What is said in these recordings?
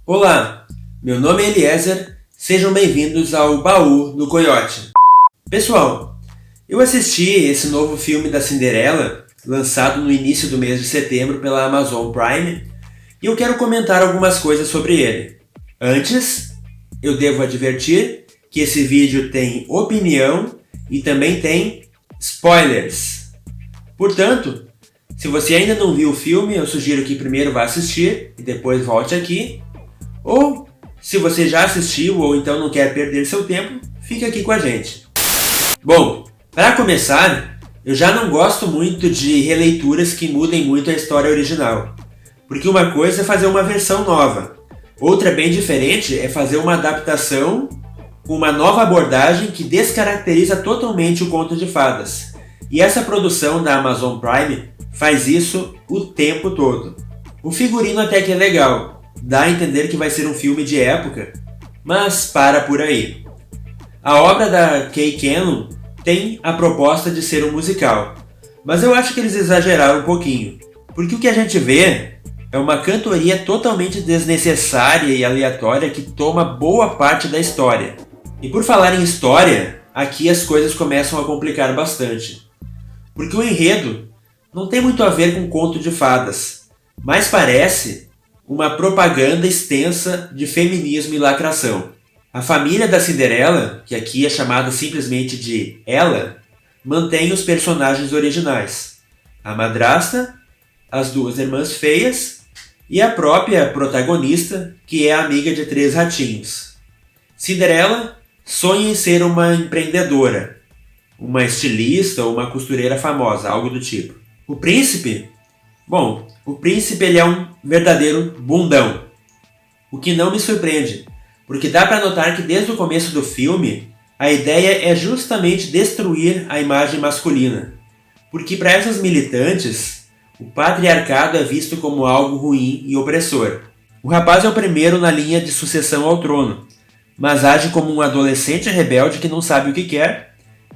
Olá, meu nome é Eliezer, sejam bem-vindos ao Baú do Coiote. Pessoal, eu assisti esse novo filme da Cinderela, lançado no início do mês de setembro pela Amazon Prime, e eu quero comentar algumas coisas sobre ele. Antes, eu devo advertir que esse vídeo tem opinião e também tem spoilers. Portanto, se você ainda não viu o filme, eu sugiro que primeiro vá assistir e depois volte aqui. Ou, se você já assistiu ou então não quer perder seu tempo, fique aqui com a gente. Bom, para começar, eu já não gosto muito de releituras que mudem muito a história original. Porque uma coisa é fazer uma versão nova. Outra bem diferente é fazer uma adaptação com uma nova abordagem que descaracteriza totalmente o conto de fadas. E essa produção da Amazon Prime faz isso o tempo todo. O figurino até que é legal, dá a entender que vai ser um filme de época, mas para por aí. A obra da Kay Cannon tem a proposta de ser um musical, mas eu acho que eles exageraram um pouquinho, porque o que a gente vê é uma cantoria totalmente desnecessária e aleatória que toma boa parte da história. E por falar em história, aqui as coisas começam a complicar bastante. Porque o enredo não tem muito a ver com conto de fadas, mas parece uma propaganda extensa de feminismo e lacração. A família da Cinderela, que aqui é chamada simplesmente de Ela, mantém os personagens originais. A madrasta, as duas irmãs feias e a própria protagonista, que é amiga de 3 ratinhos. Cinderela sonha em ser uma empreendedora, uma estilista ou uma costureira famosa, algo do tipo. O príncipe? Bom, o príncipe ele é um verdadeiro bundão. O que não me surpreende, porque dá para notar que desde o começo do filme, a ideia é justamente destruir a imagem masculina. Porque para essas militantes, o patriarcado é visto como algo ruim e opressor. O rapaz é o primeiro na linha de sucessão ao trono, mas age como um adolescente rebelde que não sabe o que quer,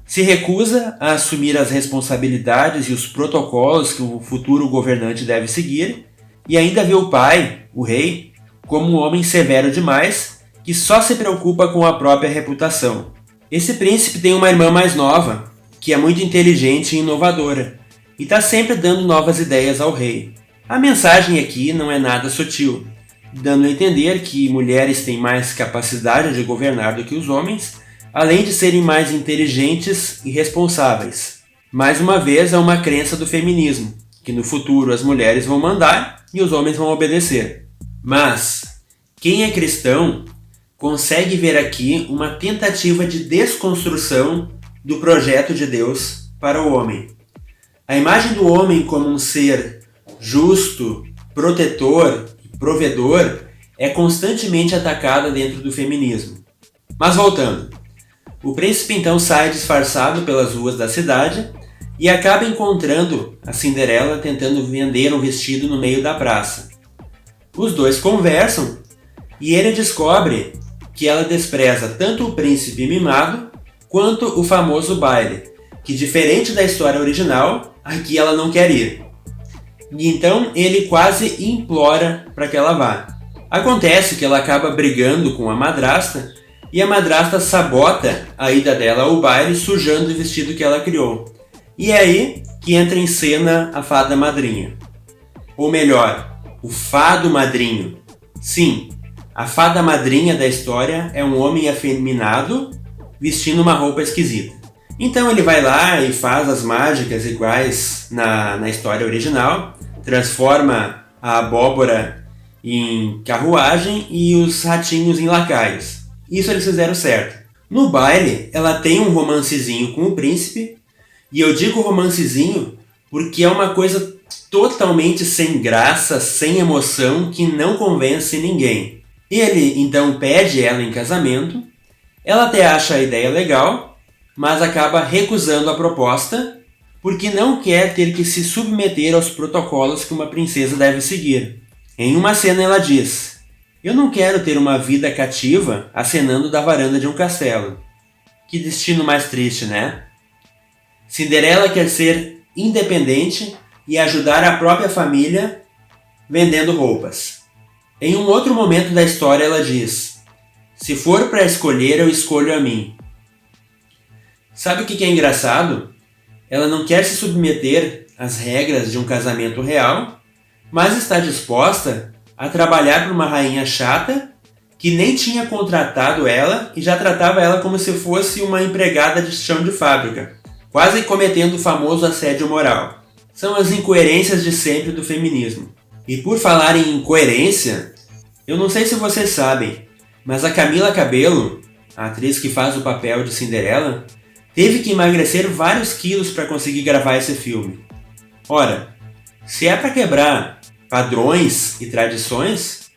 se recusa a assumir as responsabilidades e os protocolos que o futuro governante deve seguir, e ainda vê o pai, o rei, como um homem severo demais, que só se preocupa com a própria reputação. Esse príncipe tem uma irmã mais nova, que é muito inteligente e inovadora, e está sempre dando novas ideias ao rei. A mensagem aqui não é nada sutil, dando a entender que mulheres têm mais capacidade de governar do que os homens, além de serem mais inteligentes e responsáveis. Mais uma vez, é uma crença do feminismo, que no futuro as mulheres vão mandar e os homens vão obedecer. Mas, quem é cristão consegue ver aqui uma tentativa de desconstrução do projeto de Deus para o homem. A imagem do homem como um ser justo, protetor e provedor é constantemente atacada dentro do feminismo. Mas voltando, o príncipe então sai disfarçado pelas ruas da cidade e acaba encontrando a Cinderela tentando vender um vestido no meio da praça. Os dois conversam e ele descobre que ela despreza tanto o príncipe mimado quanto o famoso baile, que diferente da história original, aqui ela não quer ir. E então ele quase implora para que ela vá. Acontece que ela acaba brigando com a madrasta e a madrasta sabota a ida dela ao baile sujando o vestido que ela criou. E é aí que entra em cena a fada madrinha. Ou melhor, o fado madrinho. Sim, a fada madrinha da história é um homem afeminado vestindo uma roupa esquisita. Então ele vai lá e faz as mágicas iguais na história original, transforma a abóbora em carruagem e os ratinhos em lacaios. Isso eles fizeram certo. No baile, ela tem um romancezinho com o príncipe, e eu digo romancezinho porque é uma coisa totalmente sem graça, sem emoção, que não convence ninguém. Ele então pede ela em casamento, ela até acha a ideia legal, mas acaba recusando a proposta porque não quer ter que se submeter aos protocolos que uma princesa deve seguir. Em uma cena ela diz: "Eu não quero ter uma vida cativa acenando da varanda de um castelo." Que destino mais triste, né? Cinderela quer ser independente e ajudar a própria família vendendo roupas. Em um outro momento da história ela diz: "Se for para escolher, eu escolho a mim." Sabe o que é engraçado? Ela não quer se submeter às regras de um casamento real, mas está disposta a trabalhar para uma rainha chata que nem tinha contratado ela e já tratava ela como se fosse uma empregada de chão de fábrica, quase cometendo o famoso assédio moral. São as incoerências de sempre do feminismo. E por falar em incoerência, eu não sei se vocês sabem, mas a Camila Cabello, a atriz que faz o papel de Cinderela, teve que emagrecer vários quilos para conseguir gravar esse filme. Ora, se é para quebrar padrões e tradições,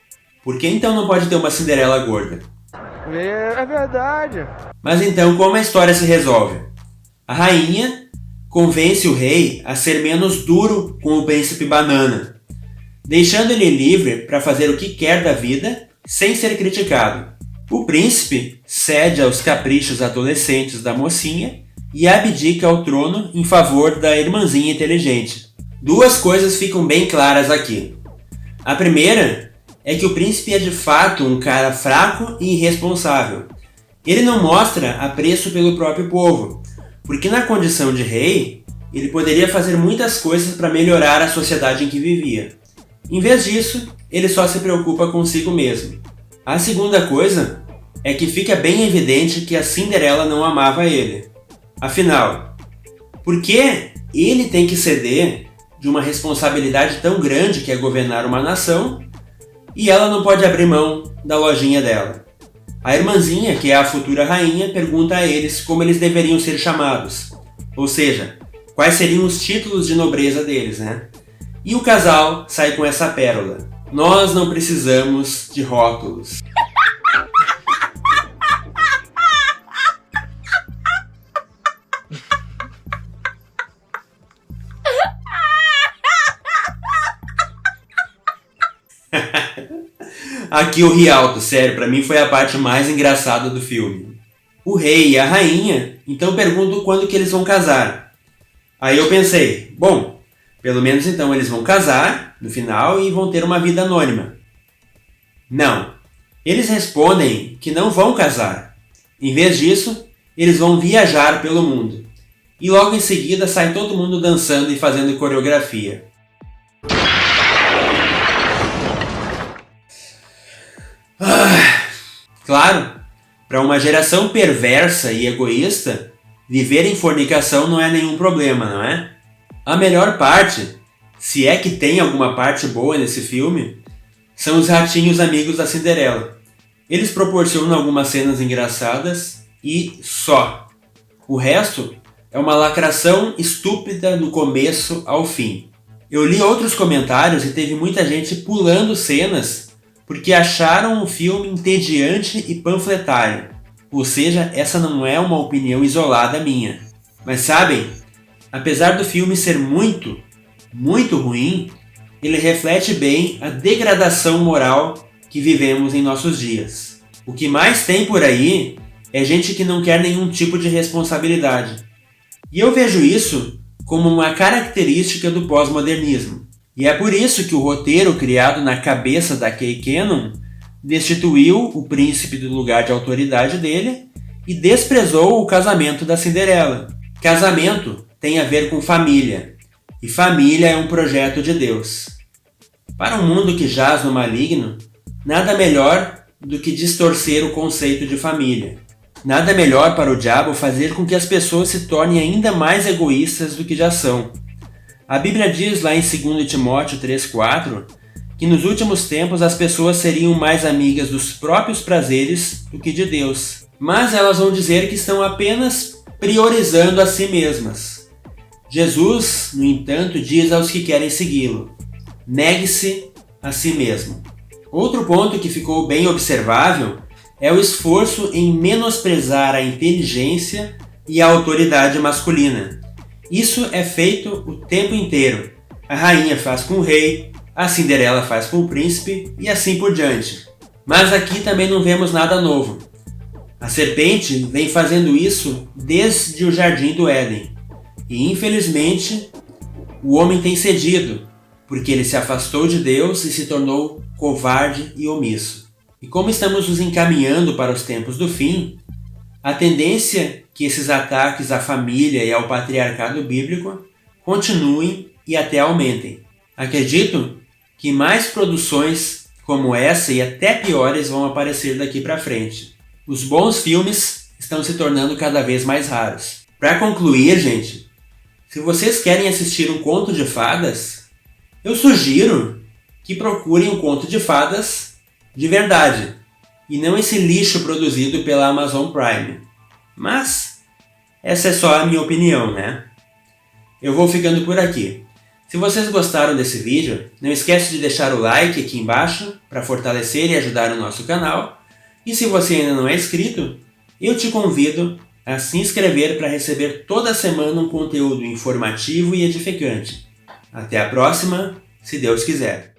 por que então não pode ter uma Cinderela gorda? É verdade. Mas então como a história se resolve? A rainha convence o rei a ser menos duro com o príncipe banana, deixando ele livre para fazer o que quer da vida sem ser criticado. O príncipe cede aos caprichos adolescentes da mocinha e abdica ao trono em favor da irmãzinha inteligente. Duas coisas ficam bem claras aqui. A primeira é que o príncipe é de fato um cara fraco e irresponsável. Ele não mostra apreço pelo próprio povo, porque na condição de rei, ele poderia fazer muitas coisas para melhorar a sociedade em que vivia. Em vez disso, ele só se preocupa consigo mesmo. A segunda coisa é que fica bem evidente que a Cinderela não amava ele. Afinal, por que ele tem que ceder de uma responsabilidade tão grande que é governar uma nação e ela não pode abrir mão da lojinha dela? A irmãzinha, que é a futura rainha, pergunta a eles como eles deveriam ser chamados, ou seja, quais seriam os títulos de nobreza deles, né? E o casal sai com essa pérola: nós não precisamos de rótulos. Aqui eu ri alto, sério, pra mim foi a parte mais engraçada do filme. O rei e a rainha então perguntam quando que eles vão casar. Aí eu pensei, bom, pelo menos então eles vão casar no final e vão ter uma vida anônima. Não, eles respondem que não vão casar. Em vez disso, eles vão viajar pelo mundo. E logo em seguida sai todo mundo dançando e fazendo coreografia. Claro, para uma geração perversa e egoísta, viver em fornicação não é nenhum problema, não é? A melhor parte, se é que tem alguma parte boa nesse filme, são os ratinhos amigos da Cinderela. Eles proporcionam algumas cenas engraçadas e só. O resto é uma lacração estúpida do começo ao fim. Eu li outros comentários e teve muita gente pulando cenas porque acharam o filme entediante e panfletário. Ou seja, essa não é uma opinião isolada minha. Mas sabem, apesar do filme ser muito, muito ruim, ele reflete bem a degradação moral que vivemos em nossos dias. O que mais tem por aí é gente que não quer nenhum tipo de responsabilidade. E eu vejo isso como uma característica do pós-modernismo. E é por isso que o roteiro criado na cabeça da Kay Cannon destituiu o príncipe do lugar de autoridade dele e desprezou o casamento da Cinderela. Casamento tem a ver com família, e família é um projeto de Deus. Para um mundo que jaz no maligno, nada melhor do que distorcer o conceito de família. Nada melhor para o diabo fazer com que as pessoas se tornem ainda mais egoístas do que já são. A Bíblia diz lá em 2 Timóteo 3,4 que nos últimos tempos as pessoas seriam mais amigas dos próprios prazeres do que de Deus. Mas elas vão dizer que estão apenas priorizando a si mesmas. Jesus, no entanto, diz aos que querem segui-lo: negue-se a si mesmo. Outro ponto que ficou bem observável é o esforço em menosprezar a inteligência e a autoridade masculina. Isso é feito o tempo inteiro. A rainha faz com o rei, a Cinderela faz com o príncipe e assim por diante. Mas aqui também não vemos nada novo. A serpente vem fazendo isso desde o Jardim do Éden. E infelizmente, o homem tem cedido, porque ele se afastou de Deus e se tornou covarde e omisso. E como estamos nos encaminhando para os tempos do fim, a tendência é que esses ataques à família e ao patriarcado bíblico continuem e até aumentem. Acredito que mais produções como essa e até piores vão aparecer daqui para frente. Os bons filmes estão se tornando cada vez mais raros. Para concluir, gente, se vocês querem assistir um conto de fadas, eu sugiro que procurem um conto de fadas de verdade e não esse lixo produzido pela Amazon Prime. Mas essa é só a minha opinião, né? Eu vou ficando por aqui. Se vocês gostaram desse vídeo, não esquece de deixar o like aqui embaixo para fortalecer e ajudar o nosso canal. E se você ainda não é inscrito, eu te convido a se inscrever para receber toda semana um conteúdo informativo e edificante. Até a próxima, se Deus quiser.